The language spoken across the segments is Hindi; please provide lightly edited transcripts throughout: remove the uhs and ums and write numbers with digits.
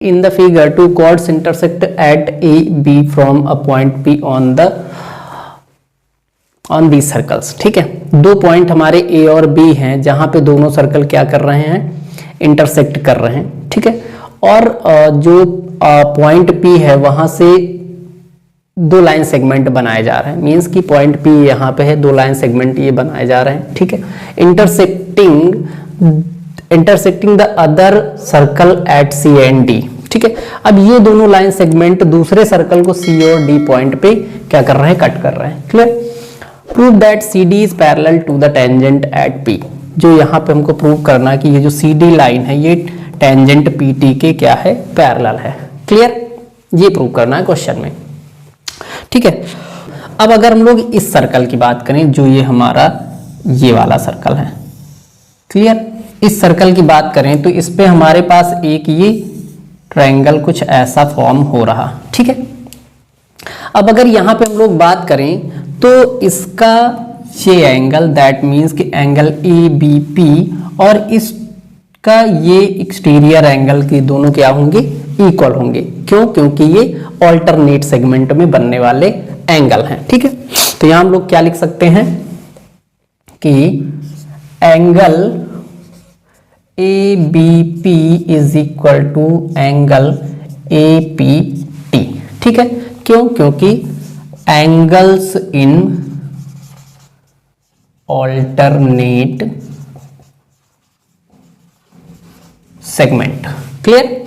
In the figure, two chords intersect at A, B from a point P on these circles. ठीक है, दो पॉइंट हमारे A और B हैं जहां पे दोनों सर्कल क्या कर रहे हैं, इंटरसेक्ट कर रहे हैं. ठीक है, और जो पॉइंट P है वहां से दो लाइन सेगमेंट बनाए जा रहे हैं. मींस कि पॉइंट P यहाँ पे है, दो लाइन सेगमेंट ये बनाए जा रहे हैं. ठीक है, intersecting the other circle at C and D. ठीक है, अब ये दोनों लाइन सेगमेंट दूसरे सर्कल को C और D पॉइंट पे क्या कर रहे हैं, कट कर रहे हैं. Clear. Prove that CD is parallel to the tangent at P. जो यहाँ पे हमको प्रूव करना है कि ये जो CD लाइन है ये टेंजेंट PT के क्या है, पैरेलल है. क्लियर, ये प्रूव करना है क्वेश्चन में. ठीक है, अब अगर हम लोग इस सर्कल की बात करें, जो ये हमारा ये वाला सर्कल है. क्लियर, इस सर्कल की बात करें तो इस पे हमारे पास एक ये ट्रायंगल कुछ ऐसा फॉर्म हो रहा. ठीक है, अब अगर यहाँ पे हम लोग बात करें तो इसका ये एंगल, दैट मीन्स कि एंगल ABP और इसका ये एक्सटीरियर एंगल के दोनों क्या होंगे, इक्वल होंगे. क्यों? क्योंकि ये ऑल्टरनेट सेगमेंट में बनने वाले एंगल हैं. ठीक है, तो यहां हम लोग क्या लिख सकते हैं कि angle ABP is equal to angle APT. ठीक है, क्यों? क्योंकि angles in alternate segment. Clear.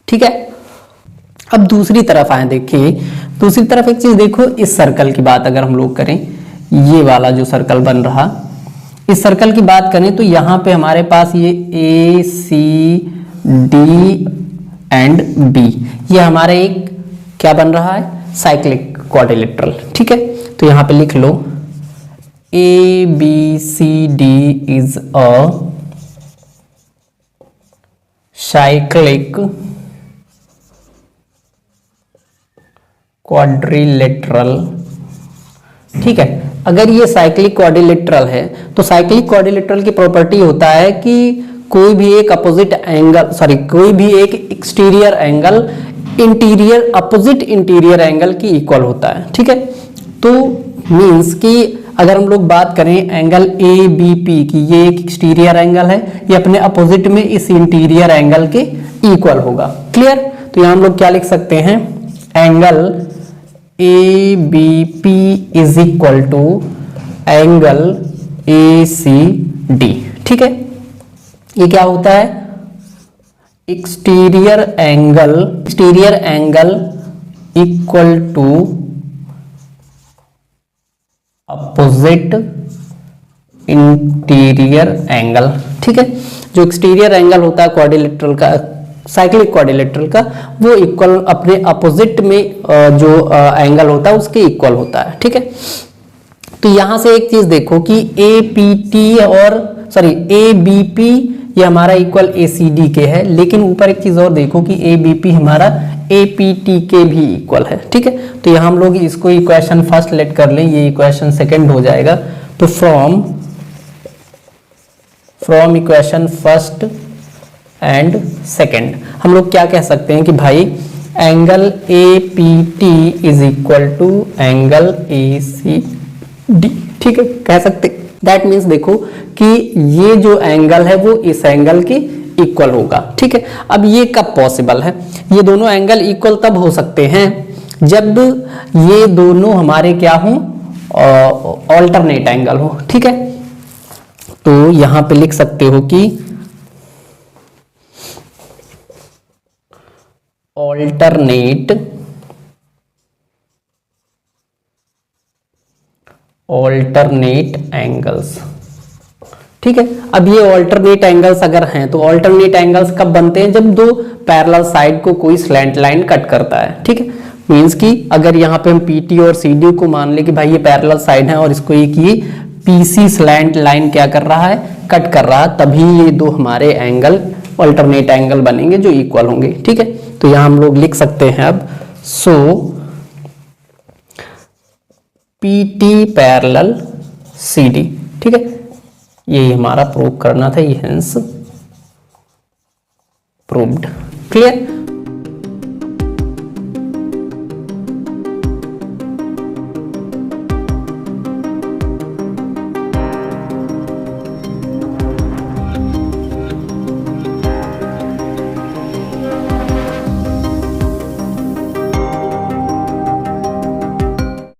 ठीक है, अब दूसरी तरफ आए. देखिए दूसरी तरफ एक चीज देखो, इस सर्कल की बात अगर हम लोग करें, ये वाला जो सर्कल बन रहा, इस सर्कल की बात करें तो यहां पे हमारे पास ये A, C, D and B, ये हमारा एक क्या बन रहा है, साइक्लिक क्वाड्रिलेटरल. ठीक है, तो यहां पे लिख लो ABCD is a cyclic quadrilateral. ठीक है, अगर ये साइक्लिक क्वाड्रिलेटरल है तो साइक्लिक क्वाड्रिलेटरल की प्रॉपर्टी होता है कि कोई भी एक अपोजिट एंगल, कोई भी एक exterior angle interior opposite interior angle की इक्वल होता है. ठीक है, तो मींस कि अगर हम लोग बात करें एंगल ABP की, ये एक एक्सटीरियर एंगल है, ये अपने अपोजिट में इस इंटीरियर एंगल के इक्वल होगा. क्लियर. तो यहां हम लोग क्या लिख सकते हैं, angle ABP is equal to angle ACD. ठीक है, ये क्या होता है, exterior angle equal to opposite interior angle. ठीक है, जो एक्सटीरियर एंगल होता है क्वाड्रिलेटरल का, साइक्लिक क्वाड्रिलेटरल का, वो इक्वल अपने अपोजिट में जो एंगल होता है उसके इक्वल होता है. ठीक है, तो यहां से एक चीज देखो कि ABP ये हमारा इक्वल ACD के है, लेकिन ऊपर एक चीज और देखो कि ABP हमारा APT के भी इक्वल है. ठीक है, तो यहां हम लोग इसको इक्वेशन फर्स्ट लेट कर लें, ये इक्वेशन सेकंड हो जाएगा. तो from equation first and second हम लोग क्या कह सकते हैं कि भाई angle APT is equal to angle ACD. ठीक है, कह सकते. दैट मीन्स देखो कि ये जो एंगल है वो इस एंगल के इक्वल होगा. ठीक है, अब ये कब पॉसिबल है, ये दोनों एंगल इक्वल तब हो सकते हैं जब ये दोनों हमारे क्या हो, ऑल्टरनेट एंगल हो. ठीक है, तो यहां पे लिख सकते हो कि ऑल्टरनेट एंगल्स. ठीक है, अब ये ऑल्टरनेट एंगल्स अगर हैं तो ऑल्टरनेट एंगल्स कब बनते हैं, जब दो पैरेलल साइड को कोई स्लैंट लाइन कट करता है. ठीक है, मींस कि अगर यहाँ पे हम PT और CD को मान ले कि भाई ये पैरेलल साइड है और इसको एक ये PC स्लैंट लाइन क्या कर रहा है, कट कर रहा है, तभी ये दो हमारे एंगल ऑल्टरनेट एंगल बनेंगे जो इक्वल होंगे. ठीक है, तो यहां हम लोग लिख सकते हैं अब PT पैरेलल CD. ठीक है, यही हमारा प्रूव करना था. ये हेंस प्रूव्ड। क्लियर।